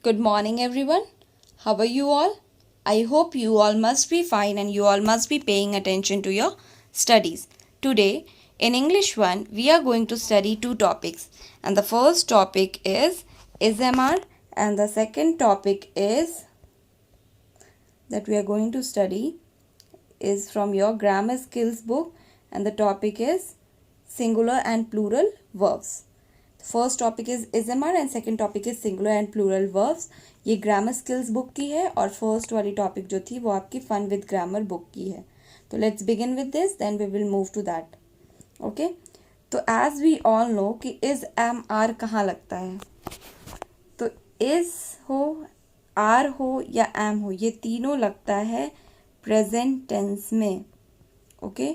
Good morning, everyone. How are you all? I hope you all must be fine and you all must be paying attention to your studies. Today, in English 1, we are going to study two topics. And the first topic is SMR, and the second topic is that we are going to study is from your grammar skills book, and the topic is singular and plural verbs. First topic is SMR and second topic is singular and plural verbs. ये grammar skills book की है और first वाली topic जो थी वो आपकी fun with grammar book की है. तो let's begin with this, then we will move to that. Okay, तो एज वी ऑल नो कि इज एम आर कहाँ लगता है. तो इज हो, आर हो या एम हो, ये तीनों लगता है प्रेजेंट टेंस में. ओके,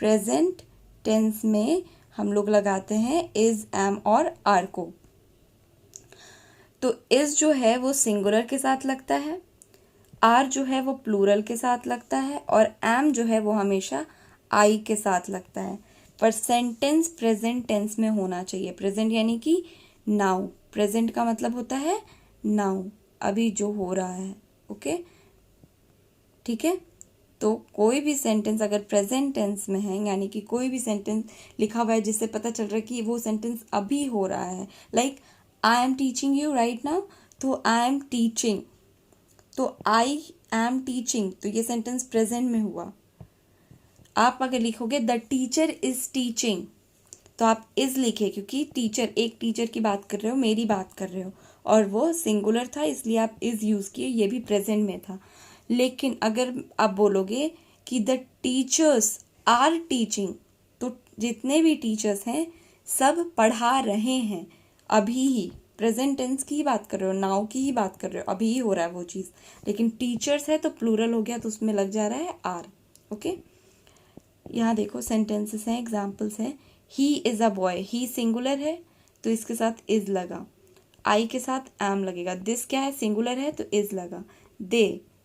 प्रेजेंट टेंस में हम लोग लगाते हैं इज, एम और आर को. तो इज जो है वो सिंगुलर के साथ लगता है, आर जो है वो प्लूरल के साथ लगता है और एम जो है वो हमेशा आई के साथ लगता है. पर सेंटेंस प्रेजेंट टेंस में होना चाहिए. प्रेजेंट यानी कि नाउ. प्रेजेंट का मतलब होता है नाउ, अभी जो हो रहा है. ओके, ठीक है. तो कोई भी सेंटेंस अगर प्रेजेंट टेंस में है, यानी कि कोई भी सेंटेंस लिखा हुआ है जिससे पता चल रहा है कि वो सेंटेंस अभी हो रहा है, like I am teaching you right now, तो आई एम टीचिंग, तो आई एम टीचिंग, तो ये सेंटेंस प्रेजेंट में हुआ. आप अगर लिखोगे द टीचर इज टीचिंग, तो आप इज लिखे क्योंकि टीचर, एक टीचर की बात कर रहे हो, मेरी बात कर रहे हो, और वो सिंगुलर था इसलिए आप इज यूज़ किए, ये भी प्रेजेंट में था. लेकिन अगर आप बोलोगे कि द टीचर्स आर टीचिंग, तो जितने भी टीचर्स हैं सब पढ़ा रहे हैं, अभी ही प्रेजेंट टेंस की ही बात कर रहे हो, नाउ की ही बात कर रहे हो, अभी ही हो रहा है वो चीज़. लेकिन टीचर्स है तो प्लूरल हो गया, तो उसमें लग जा रहा है आर. ओके, यहाँ देखो सेंटेंसेस हैं, एग्जाम्पल्स हैं. He is a boy, he singular है तो इसके साथ इज लगा. आई के साथ एम लगेगा. दिस क्या है, सिंगुलर है तो इज लगा.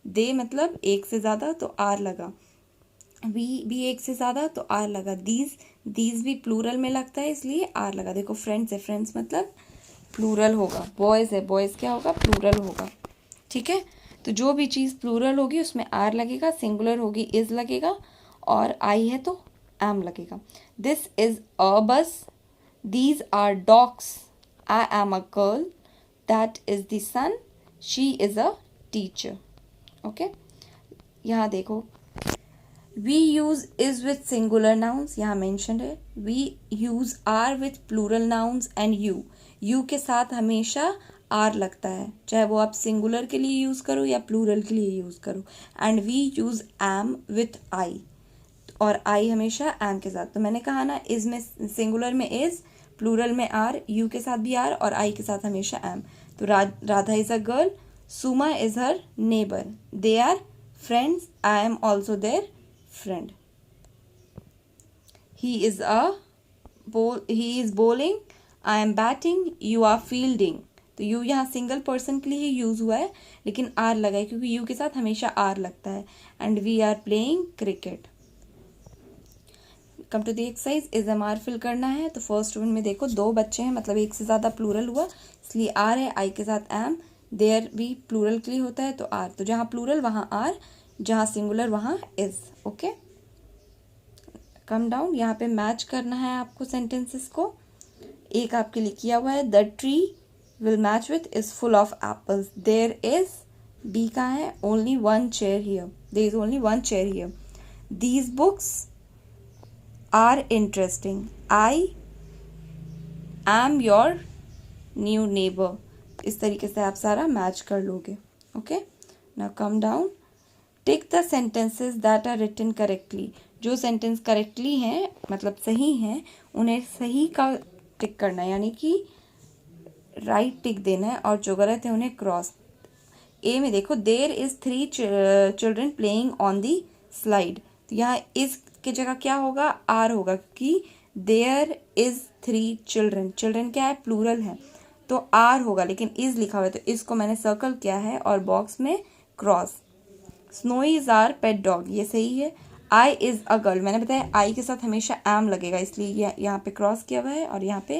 दे मतलब एक से ज़्यादा तो आर लगा. वी भी एक से ज़्यादा तो आर लगा. दीज भी प्लूरल में लगता है इसलिए आर लगा. देखो फ्रेंड्स है, फ्रेंड्स मतलब प्लूरल होगा. बॉयज़ है, बॉयज़ क्या होगा, प्लूरल होगा. ठीक है, तो जो भी चीज़ प्लूरल होगी उसमें आर लगेगा, सिंगुलर होगी इज लगेगा, और आई है तो एम लगेगा. This is a bus, these are dogs, I am a girl, that is the sun, she is a teacher. Okay, यहाँ देखो we use is with singular nouns, यहाँ मेंशन है. We use are with plural nouns and you के साथ हमेशा are लगता है, चाहे वो आप सिंगुलर के लिए यूज़ करो या प्लूरल के लिए यूज़ करो. And we use am with I, और आई हमेशा एम के साथ. तो मैंने कहा ना, इज में सिंगुलर में इज, प्लूरल में आर, यू के साथ भी आर और आई के साथ हमेशा एम. तो Radha is a girl, Suma is her neighbor. They are friends. I am also their friend. He is bowling. I am batting. You are fielding. तो यू यहाँ सिंगल पर्सन के लिए ही यूज़ हुआ है, लेकिन आर लगा है क्योंकि यू के साथ हमेशा आर लगता है. And we are playing cricket. Come to the exercise. SMR fill करना है. तो फर्स्ट वन में देखो दो बच्चे हैं, मतलब एक से ज़्यादा प्लूरल हुआ इसलिए आर है. आई के साथ एम, देयर भी प्लूरल के लिए होता है तो आर. तो जहाँ प्लूरल वहाँ आर, जहाँ सिंगुलर वहाँ इज. Okay, come down. यहाँ पे मैच करना है आपको सेंटेंसेस को. एक आपके लिए किया हुआ है, the tree will match with is full of apples. There is, B कहाँ है, only one chair here, there is only one chair here. These books are interesting. I am your new neighbour. इस तरीके से आप सारा match कर लोगे. Okay, now come down. Tick the sentences that are written correctly. जो sentence correctly हैं, मतलब सही हैं, उन्हें सही का टिक करना है, यानी कि राइट टिक देना है, और जो गलत है उन्हें क्रॉस. ए में देखो, there is 3 children playing on the slide. तो यहाँ इज की जगह क्या होगा, आर होगा, क्योंकि देयर इज 3 चिल्ड्रन. चिल्ड्रन क्या है, प्लूरल है, तो आर होगा, लेकिन इज लिखा हुआ है तो इसको मैंने सर्कल किया है और बॉक्स में cross. Snowy is our pet dog, ये सही है. आई इज अ गर्ल, मैंने बताया आई के साथ हमेशा एम लगेगा इसलिए यहाँ पे क्रॉस किया हुआ है और यहाँ पे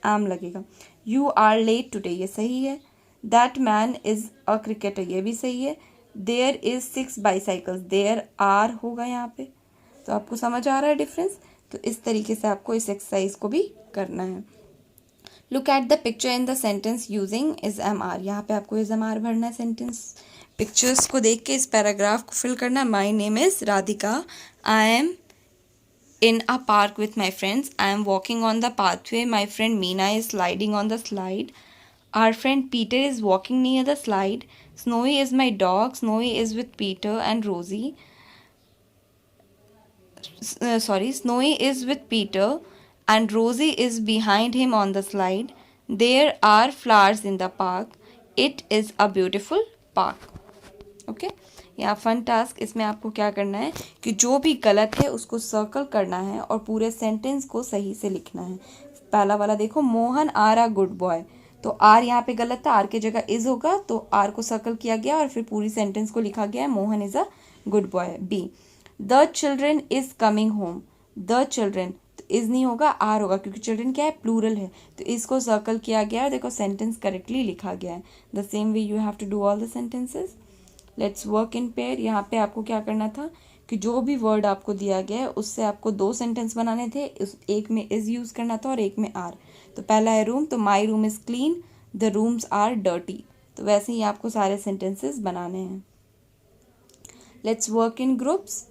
एम लगेगा. यू आर लेट टुडे, ये सही है. That man is a cricketer, ये भी सही है। There is 6 bicycles, there are होगा यहाँ पे। तो आपको समझ आ रहा है डिफरेंस। तो इस तरीके से आपको इस एक्सरसाइज को भी करना है। Look at the picture in the sentence using is am are, यहाँ पे आपको इज एम आर भरना है। सेंटेंस पिक्चर्स को देख के इस पैराग्राफ को फिल करना है। My name is Radhika, I am in a park with my friends. I am walking on the pathway. My friend Meena is sliding on the slide. Our friend Peter is walking near the slide. Snowy is my dog. Snowy is with Peter and Rosie. Snowy is with Peter and Rosie is behind him on the slide. There are flowers in the park. It is a beautiful park. Okay यहाँ fun task, इसमें आपको क्या करना है कि जो भी गलत है उसको सर्कल करना है और पूरे सेंटेंस को सही से लिखना है। पहला वाला देखो, Mohan are a good boy, तो आर यहाँ पे गलत था, आर की जगह इज होगा, तो आर को सर्कल किया गया और फिर पूरी सेंटेंस को लिखा गया है Mohan is a good boy. B, the children is coming home, the children, तो इज नहीं होगा आर होगा क्योंकि चिल्ड्रेन क्या है, प्लूरल है, तो इसको सर्कल किया गया है। देखो सेंटेंस करेक्टली लिखा गया है। The same way you have to do all the sentences. Let's work in pair. यहाँ पे आपको क्या करना था कि जो भी वर्ड आपको दिया गया है उससे आपको 2 सेंटेंस बनाने थे। उस एक में इज यूज करना था और एक में आर। तो पहला है रूम, तो my room is clean, the rooms are dirty. तो वैसे ही आपको सारे सेंटेंसेस बनाने हैं। Let's work in groups.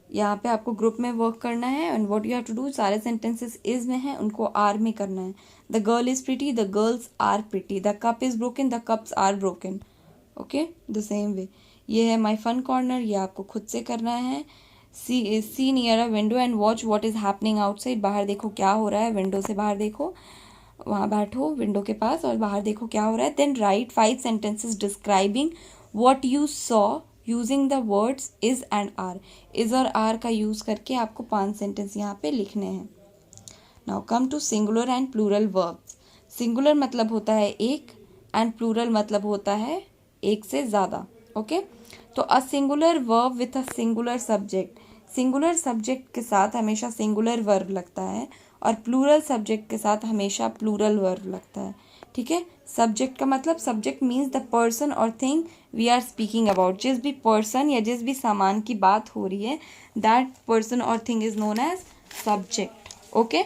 यहाँ पे आपको ग्रुप में वर्क करना है and what you have to do, सारे सेंटेंसेस इज में हैं उनको आर में करना है। The girl is pretty, the girls are pretty, the cup is broken, the cups are broken. Okay, the same way. ये है माई फन कॉर्नर, ये आपको खुद से करना है। See near a window and watch what is happening outside, बाहर देखो क्या हो रहा है, विंडो से बाहर देखो, वहाँ बैठो विंडो के पास और बाहर देखो क्या हो रहा है। Then write 5 sentences describing what you saw using the words is and are. Is और आर का यूज करके आपको 5 सेंटेंस यहाँ पे लिखने हैं। Now come to singular and plural verbs. Singular मतलब होता है एक एंड प्लूरल मतलब होता है एक से ज़्यादा। ओके, तो a singular verb with a singular subject, singular subject के साथ हमेशा सिंगुलर वर्ब लगता है और प्लूरल सब्जेक्ट के साथ हमेशा प्लूरल वर्ब लगता है। ठीक है, सब्जेक्ट का मतलब, सब्जेक्ट मीन्स द पर्सन और thing we are speaking about. जिस भी पर्सन या जिस भी सामान की बात हो रही है, दैट पर्सन और thing is known as subject. Okay,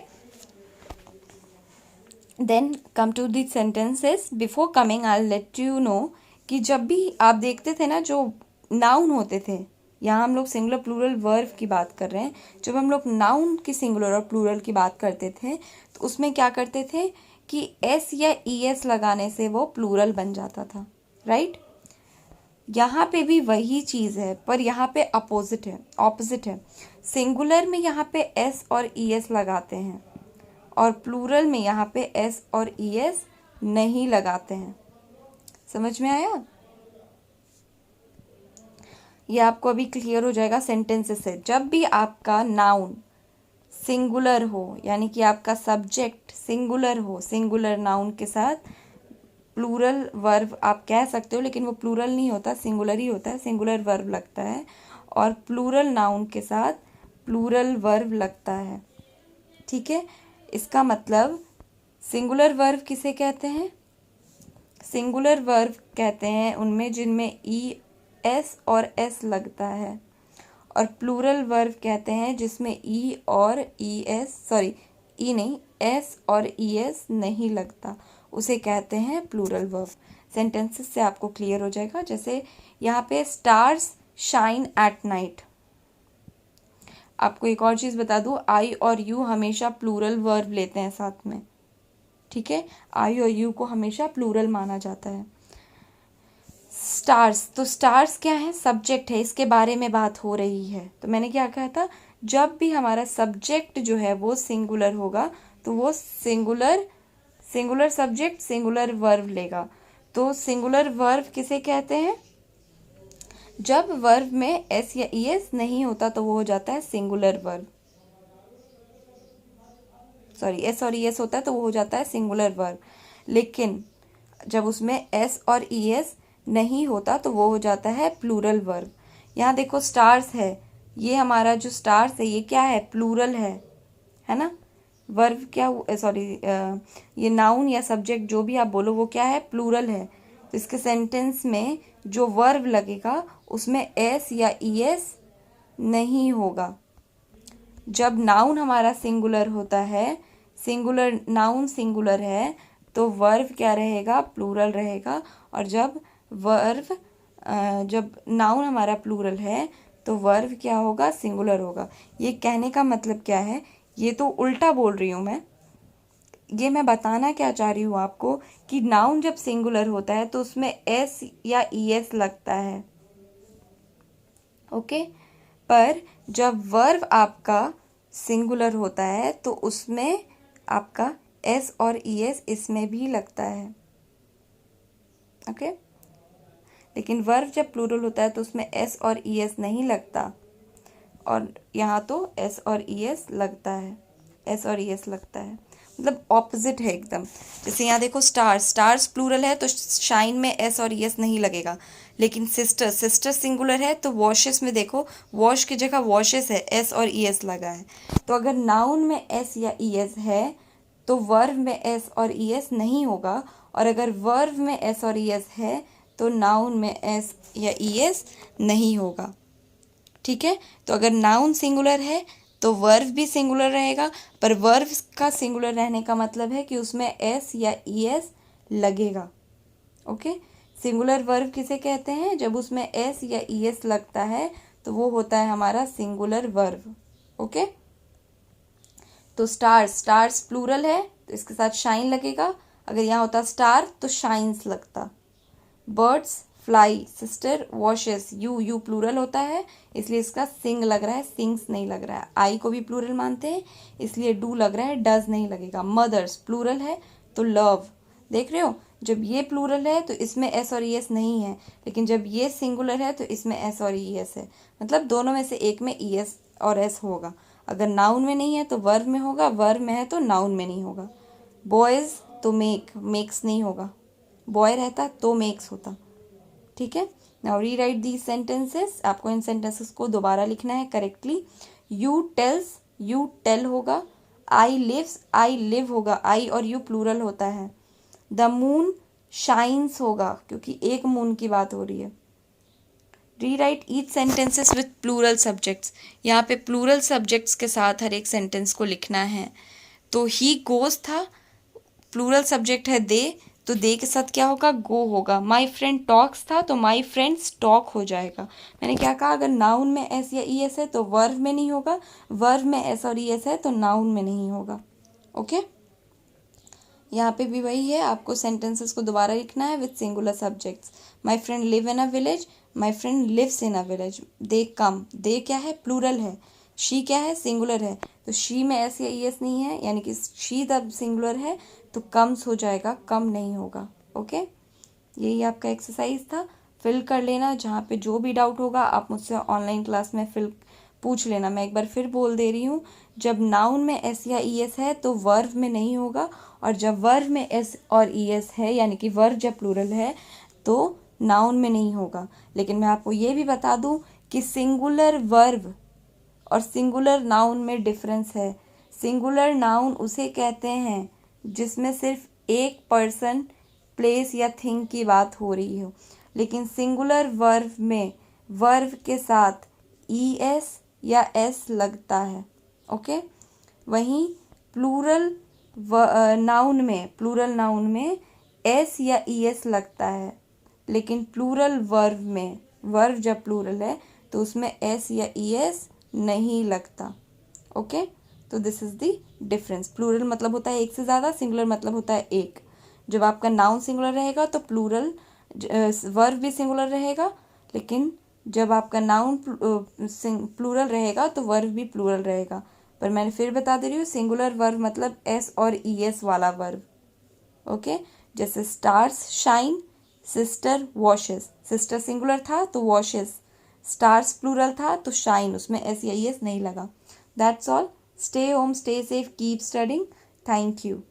then come to the sentences. Before coming I let you know कि जब भी आप देखते थे ना जो नाउन होते थे, यहाँ हम लोग सिंगुलर प्लूरल वर्ब की बात कर रहे हैं, जब हम लोग नाउन की सिंगुलर और प्लूरल की बात करते थे तो उसमें क्या करते थे कि एस या ई एस लगाने से वो प्लूरल बन जाता था। राइट, यहाँ पे भी वही चीज़ है पर यहाँ पे अपोजिट है, ऑपोजिट है। सिंगुलर में यहाँ पे एस और ई एस लगाते हैं और प्लूरल में यहाँ पे एस और ई एस नहीं लगाते हैं। समझ में आया? ये आपको अभी क्लियर हो जाएगा सेंटेंसेस से। जब भी आपका नाउन सिंगुलर हो यानी कि आपका सब्जेक्ट सिंगुलर हो, सिंगुलर नाउन के साथ प्लूरल वर्ब आप कह सकते हो लेकिन वो प्लूरल नहीं होता, सिंगुलर ही होता है, सिंगुलर वर्ब लगता है। और प्लूरल नाउन के साथ प्लूरल वर्ब लगता है। ठीक है, इसका मतलब सिंगुलर वर्ब किसे कहते हैं? सिंगुलर वर्ब कहते हैं उनमें जिनमें ई एस और एस लगता है, और प्लूरल वर्ब कहते हैं जिसमें ई और ई एस, सॉरी ई नहीं, एस और ई एस नहीं लगता, उसे कहते हैं प्लूरल वर्ब। सेंटेंसेस से आपको क्लियर हो जाएगा। जैसे यहाँ पे स्टार्स शाइन एट नाइट। आपको एक और चीज़ बता दूँ, आई और यू हमेशा प्लूरल वर्ब लेते हैं साथ में। ठीक है, आई और यू को हमेशा प्लूरल माना जाता है। स्टार्स, तो स्टार्स क्या है? सब्जेक्ट है, इसके बारे में बात हो रही है। तो मैंने क्या कहा था, जब भी हमारा सब्जेक्ट जो है वो सिंगुलर होगा तो वो सिंगुलर सब्जेक्ट सिंगुलर वर्ब लेगा। तो सिंगुलर वर्ब किसे कहते हैं? जब वर्ब में एस या ई एस नहीं होता तो वो हो जाता है सिंगुलर वर्ब। सॉरी, एस और ई एस होता है तो वो हो जाता है सिंगुलर वर्ब। लेकिन जब उसमें एस और ई एस नहीं होता तो वो हो जाता है प्लूरल वर्ब। यहाँ देखो स्टार्स है, ये हमारा जो स्टार्स है ये क्या है? प्लूरल है ना। वर्ब क्या, सॉरी, ये नाउन या सब्जेक्ट जो भी आप बोलो वो क्या है? प्लूरल है। तो इसके सेंटेंस में जो वर्ब लगेगा उसमें एस या ईएस नहीं होगा। जब नाउन हमारा सिंगुलर होता है, सिंगुलर नाउन सिंगुलर है, तो वर्ब क्या रहेगा, प्लूरल रहेगा। और जब नाउन हमारा प्लूरल है तो वर्ब क्या होगा, सिंगुलर होगा। ये कहने का मतलब क्या है, ये तो उल्टा बोल रही हूँ ये मैं बताना क्या चाह रही हूँ आपको कि नाउन जब सिंगुलर होता है तो उसमें एस या ईएस लगता है, ओके। पर जब वर्ब आपका सिंगुलर होता है तो उसमें आपका एस और ईएस इसमें भी लगता है, ओके। लेकिन वर्ब जब प्लूरल होता है तो उसमें एस और ईएस नहीं लगता, और यहाँ तो एस और ईएस लगता है, एस और ईएस लगता है, मतलब ऑपोजिट है एकदम। जैसे यहाँ देखो स्टार्स प्लूरल है तो शाइन में एस और ईएस नहीं लगेगा, लेकिन सिस्टर सिंगुलर है तो वॉशेस में देखो वॉश की जगह वॉशेस है, एस और ईएस लगा है। तो अगर नाउन में एस या ईएस है तो वर्ब में एस और ईएस नहीं होगा, और अगर वर्ब में एस और ईएस है तो नाउन में एस या ईएस नहीं होगा, ठीक है। तो अगर नाउन सिंगुलर है तो वर्ब भी सिंगुलर रहेगा, पर वर्ब का सिंगुलर रहने का मतलब है कि उसमें एस या ईएस लगेगा, ओके। सिंगुलर वर्ब किसे कहते हैं, जब उसमें एस या ईएस लगता है तो वो होता है हमारा सिंगुलर वर्ब, ओके। तो स्टार्स प्लूरल है तो इसके साथ शाइन लगेगा, अगर यहाँ होता स्टार तो शाइन्स लगता। Birds fly, sister washes, you plural होता है इसलिए इसका सिंग लग रहा है, सिंग्स नहीं लग रहा है। आई को भी प्लूरल मानते हैं इसलिए डू लग रहा है, डज नहीं लगेगा। मदर्स प्लूरल है तो लव, देख रहे हो, जब ये प्लूरल है तो इसमें एस और ईएस नहीं है, लेकिन जब ये सिंगुलर है तो इसमें एस और ईएस है, मतलब दोनों में से एक में ईएस और एस होगा। अगर नाउन में नहीं है तो वर्ब में होगा, वर्ब में है तो नाउन में नहीं होगा। बॉयज़ तो मेक्स नहीं होगा, बॉय रहता तो मेक्स होता, ठीक है। नाउ रीराइट दीज सेंटेंसेस, आपको इन सेंटेंसेस को दोबारा लिखना है correctly. You tells, you tell होगा। आई लिव्स, आई लिव होगा, आई और यू प्लूरल होता है। द मून शाइन्स होगा क्योंकि एक मून की बात हो रही है। Rewrite each sentences with plural subjects, यहाँ पे प्लूरल सब्जेक्ट्स के साथ हर एक सेंटेंस को लिखना है। तो ही गोज था, प्लूरल सब्जेक्ट है दे, तो दे के साथ क्या होगा, गो होगा। माई फ्रेंड टॉक्स था तो माई फ्रेंड्स टॉक हो जाएगा। मैंने क्या कहा, अगर नाउन में एस या ईएस है तो वर्ब में नहीं होगा, वर्ब में एस और ईएस है तो नाउन में नहीं होगा, ओके। यहाँ पे भी वही है, आपको सेंटेंसेस को दोबारा लिखना है with singular subjects. My friend live in a village, my friend lives in a village. They come, they क्या है, प्लूरल है। शी क्या है, सिंगुलर है, तो शी में एस या ईएस नहीं है, यानी कि शी तब सिंगुलर है तो कम्स हो जाएगा, कम नहीं होगा, ओके। यही आपका एक्सरसाइज था, फिल कर लेना। जहाँ पे जो भी डाउट होगा आप मुझसे ऑनलाइन क्लास में पूछ लेना। मैं एक बार फिर बोल दे रही हूँ, जब नाउन में एस या ईएस है तो वर्ब में नहीं होगा, और जब वर्ब में एस और ईएस है यानी कि वर्ब जब प्लूरल है तो नाउन में नहीं होगा। लेकिन मैं आपको ये भी बता दूँ कि सिंगुलर वर्ब और सिंगुलर नाउन में डिफरेंस है। सिंगुलर नाउन उसे कहते हैं जिसमें सिर्फ एक पर्सन, प्लेस या थिंग की बात हो रही हो, लेकिन सिंगुलर वर्ब में वर्ब के साथ ईएस या एस लगता है, ओके। वहीं प्लूरल नाउन में एस या ईएस लगता है, लेकिन प्लूरल वर्ब में, वर्ब जब प्लूरल है तो उसमें एस या ईएस नहीं लगता, ओके। तो this is the difference. Plural मतलब होता है एक से ज़्यादा, सिंगुलर मतलब होता है एक। जब आपका नाउन सिंगुलर रहेगा तो प्लूरल वर्ब भी सिंगुलर रहेगा, लेकिन जब आपका नाउन प्लूरल रहेगा तो वर्ब भी प्लूरल रहेगा। पर मैंने फिर बता दे रही हूँ, सिंगुलर वर्ब मतलब एस और ईएस वाला वर्ब, ओके। जैसे stars shine, sister washes, sister singular था तो वॉशेस, स्टार्स प्लूरल था तो शाइन, उसमें एस या ईएस नहीं लगा। That's all. Stay home, stay safe, keep studying. Thank you.